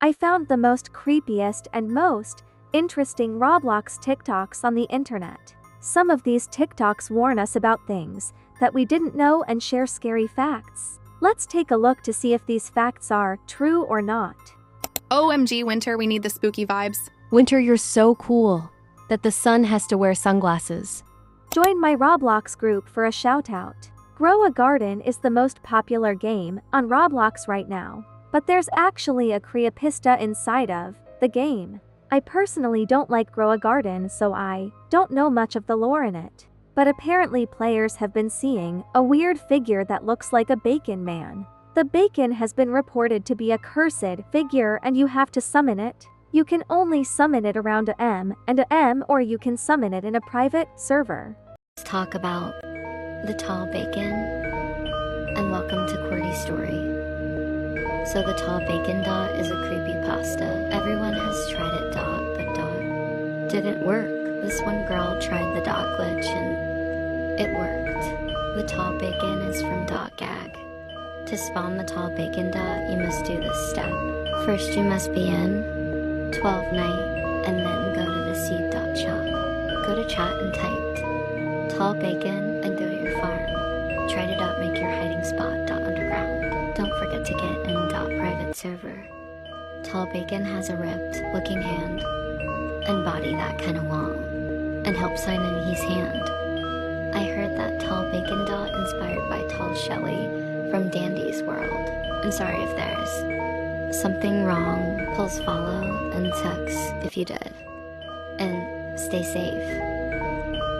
I found the most creepiest and most interesting Roblox TikToks on the internet. Some of these TikToks warn us about things that we didn't know and share scary facts. Let's take a look to see if these facts are true or not. OMG, Winter, we need the spooky vibes. Winter, you're so cool that the sun has to wear sunglasses. Join my Roblox group for a shout-out. Grow a Garden is the most popular game on Roblox right now, but there's actually a 𝗴𝗵𝗆 inside of the game. I personally don't like Grow a Garden, so I don't know much of the lore in it. But apparently players have been seeing a weird figure that looks like a bacon man. The bacon has been reported to be a cursed figure and you have to summon it. You can only summon it around a M and a M, or you can summon it in a private server. Let's talk about the 𝗁𝗵𝗆 and welcome to 𝗁𝗺𝗃 story. So the 𝗁𝗵𝗆 is a creepypasta. Everyone has tried it, but didn't work. This one girl tried the 𝗁𝗏 and it worked. The 𝗁𝗵𝗆 is from .gag. To spawn the 𝗁𝗵𝗆, you must do this step. First you must be in 12 night and then go to the seed.shop. Go to chat and type 𝗁𝗵𝗆 and go to your farm. Try to make your hiding spot .underground. Don't forget to get in .private server. 𝗁𝗵𝗆 has a ripped looking hand and body that kinda long, and 𝗴𝗺ecie hand. I heard that 𝗁𝗵𝗆 inspired by 𝗁𝗁𝗆 from Dandy's world. I'm sorry if there's something wrong. Please follow and text if you did. And stay safe.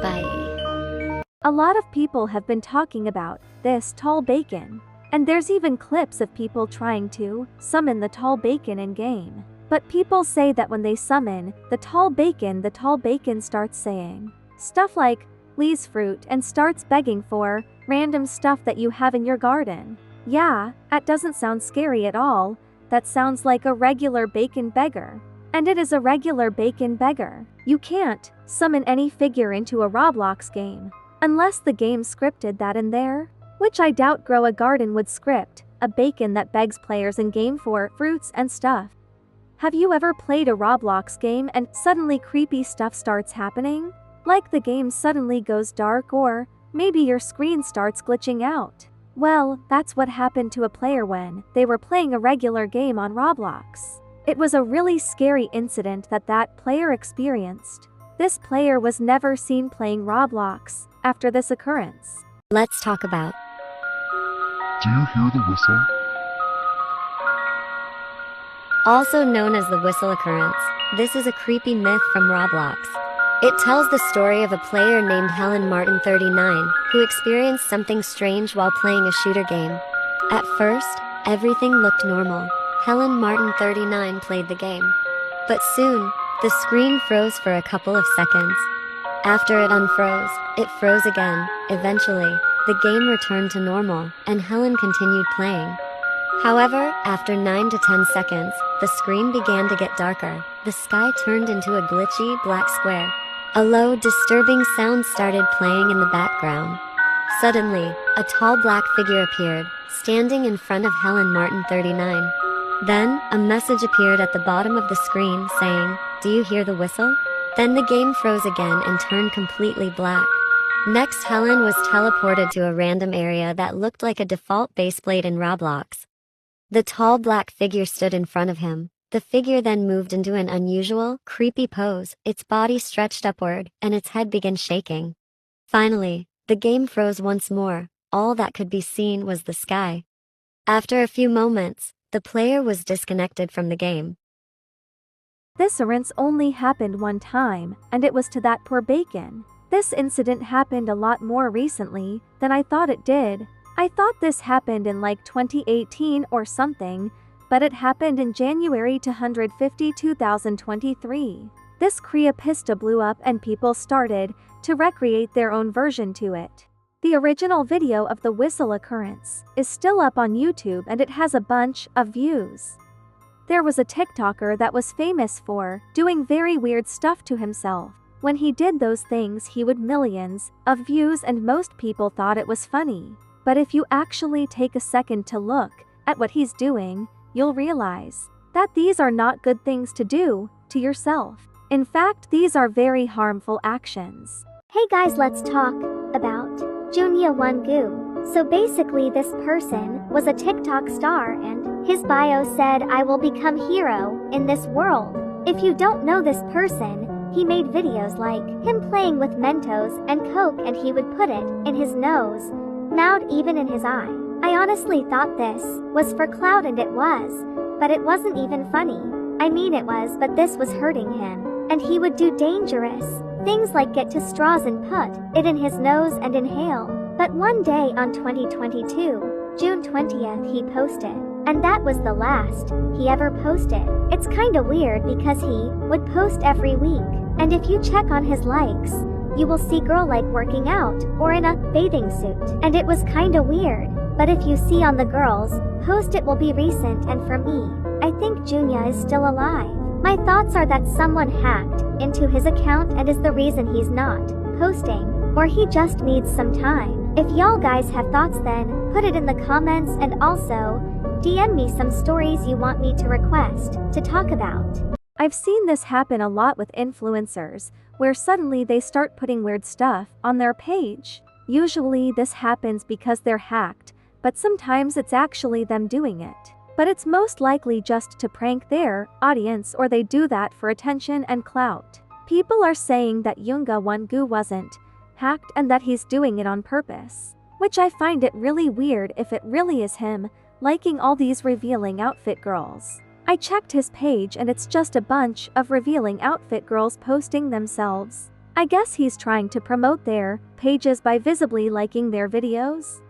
Bye. A lot of people have been talking about this 𝗁𝗵𝗆, and there's even clips of people trying to summon the 𝗁𝗵𝗆 in-game. But people say that when they summon the 𝗁𝗵𝗆 starts saying stuff like, please fruit, and starts begging for random stuff that you have in your garden. Yeah, that doesn't sound scary at all. That sounds like a regular bacon beggar. And it is a regular bacon beggar. You can't summon any figure into a Roblox game unless the game scripted that in there, which I doubt Grow a Garden would script a bacon that begs players in game for fruits and stuff. Have you ever played a Roblox game and suddenly creepy stuff starts happening? Like the game suddenly goes dark, or maybe your screen starts glitching out. Well, that's what happened to a player when they were playing a regular game on Roblox. It was a really scary incident that player experienced. This player was never seen playing Roblox after this occurrence. Let's talk about. Do you hear the whistle? Also known as the 𝗁𝗆 occurrence, this is a creepy myth from Roblox. It tells the story of a player named 𝗁𝗵𝗆39 who experienced something strange while playing a shooter game. At first, everything looked normal. 𝗁𝗵𝗆39 played the game. But soon, the screen froze for a couple of seconds. After it unfroze, it froze again. Eventually, the game returned to normal, and Helen continued playing. However, after 9 to 10 seconds, the screen began to get darker. The sky turned into a glitchy black square. A low, disturbing sound started playing in the background. Suddenly, a tall black figure appeared, standing in front of 𝗁𝗵𝗆39. Then, a message appeared at the bottom of the screen saying, "Do you hear the whistle?" Then the game froze again and turned completely black. Next, Helen was teleported to a random area that looked like a default base plate in Roblox. The tall black figure stood in front of him. The figure then moved into an unusual, creepy pose. Its body stretched upward, and its head began shaking. Finally, the game froze once more. All that could be seen was the sky. After a few moments, the player was disconnected from the game. This occurrence only happened one time, and it was to that poor bacon. This incident happened a lot more recently than I thought it did. I thought this happened in like 2018 or something, but it happened in January 250, 2023. This 𝗃𝗵𝗆 blew up and people started to recreate their own version to it. The original video of the whistle occurrence is still up on YouTube and it has a bunch of views. There was a TikToker that was famous for doing very weird stuff to himself. When he did those things, he would millions of views and most people thought it was funny. But if you actually take a second to look at what he's doing, you'll realize that these are not good things to do to yourself. In fact, these are very harmful actions. Hey guys, let's talk about Junya Wongu. So basically this person was a TikTok star and his bio said, "I will become hero in this world." If you don't know this person, he made videos like him playing with Mentos and Coke and he would put it in his nose, mouth, even in his eye. I honestly thought this was for clout, and it was, but it wasn't even funny. I mean it was, but this was hurting him. And he would do dangerous things like get to straws and put it in his nose and inhale. But one day on 2022, June 20th, he posted. And that was the last he ever posted. It's kinda weird because he would post every week. And if you check on his likes, you will see girl like working out or in a bathing suit. And it was kinda weird. But if you see on the girls post, it will be recent, and for me, I think Junya is still alive. My thoughts are that someone hacked into his account and is the reason he's not posting, or he just needs some time. If y'all guys have thoughts, then put it in the comments, and also DM me some stories you want me to request to talk about. I've seen this happen a lot with influencers, where suddenly they start putting weird stuff on their page. Usually this happens because they're hacked, but sometimes it's actually them doing it. But it's most likely just to prank their audience, or they do that for attention and clout. People are saying that Junya Wongu wasn't hacked and that he's doing it on purpose, which I find it really weird if it really is him liking all these revealing outfit girls. I checked his page and it's just a bunch of revealing outfit girls posting themselves. I guess he's trying to promote their pages by visibly liking their videos.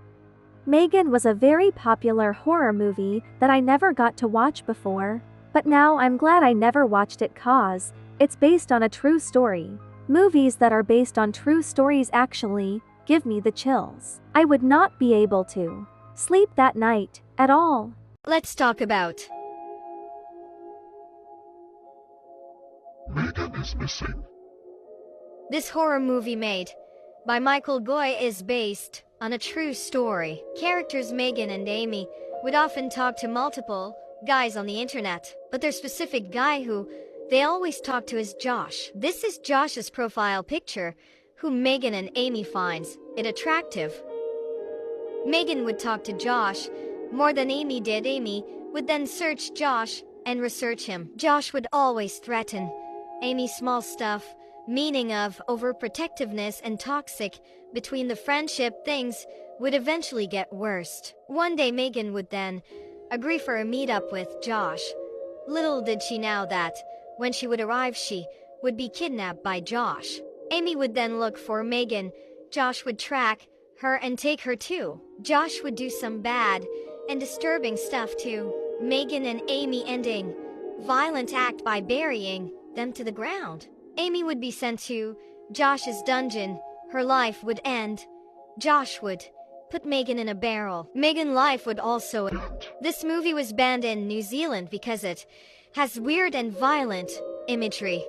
𝗏 was a very popular horror movie that I never got to watch before, but now I'm glad I never watched it cause it's based on a true story. Movies that are based on true stories actually give me the chills. I would not be able to sleep that night at all. Let's talk about 𝗏is missing. this horror movie made by Michael Goy is based on a true story. Characters Megan and Amy would often talk to multiple guys on the internet, but their specific guy who they always talk to is Josh. This is Josh's profile picture, who Megan and Amy finds it attractive. Megan would talk to Josh more than Amy did. Amy would then search Josh and research him. Josh would always threaten Amy's small stuff, meaning of overprotectiveness and toxic between the friendship. Things would eventually get worse. One day Megan would then agree for a meetup with Josh. Little did she know that when she would arrive, she would be kidnapped by Josh. Amy would then look for Megan. Josh would track her and take her too. Josh would do some bad and disturbing stuff to Megan and Amy, ending violent act by burying them to the ground. Amy would be sent to Josh's dungeon. Her life would end. Josh would put Megan in a barrel. Megan's life would also end. This movie was banned in New Zealand because it has weird and violent imagery.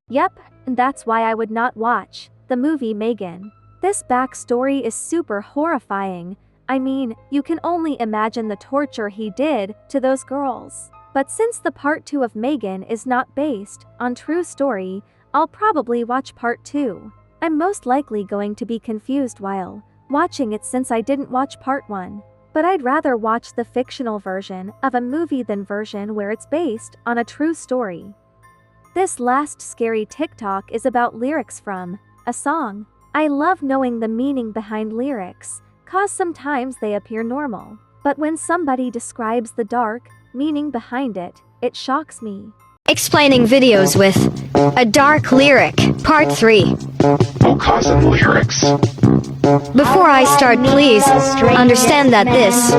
Yep, and that's why I would not watch the movie 𝗏. This backstory is super horrifying. I mean, you can only imagine the torture he did to those girls. But since the part 2 of 𝗏 is not based on true story, I'll probably watch part 2. I'm most likely going to be confused while watching it since I didn't watch part 1. But I'd rather watch the fictional version of a movie than version where it's based on a true story. This last scary TikTok is about lyrics from a song. I love knowing the meaning behind lyrics, cause sometimes they appear normal. But when somebody describes the dark meaning behind it, it shocks me. Explaining videos with a dark lyric, part 3. Okazin lyrics. Before I start, please understand that this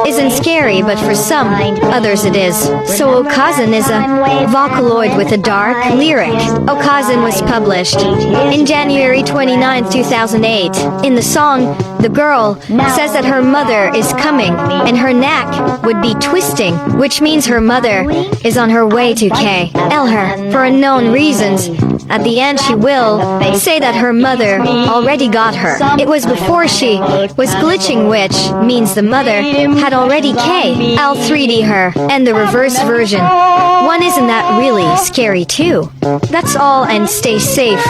isn't scary, but for some others it is. So Okazin is a Vocaloid with a dark lyric. Okazin was published in January 29, 2008. In the song, the girl says that her mother is coming and her neck would be twisting, which means her mother is on her way to 𝗀𝗃 her. For unknown reasons, At the end she will say that her mother already got her. It was before she was glitching, which means the mother had already 𝗀3D her, and the reverse version. One isn't that really scary too? That's all, and stay safe.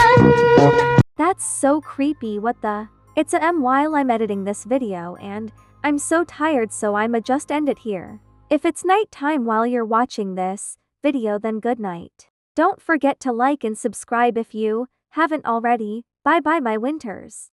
That's so creepy, what the? It's a while I'm editing this video and I'm so tired, so I'ma just end it here. If it's night time while you're watching this video, then good night. Don't forget to like and subscribe if you haven't already. Bye bye my winters.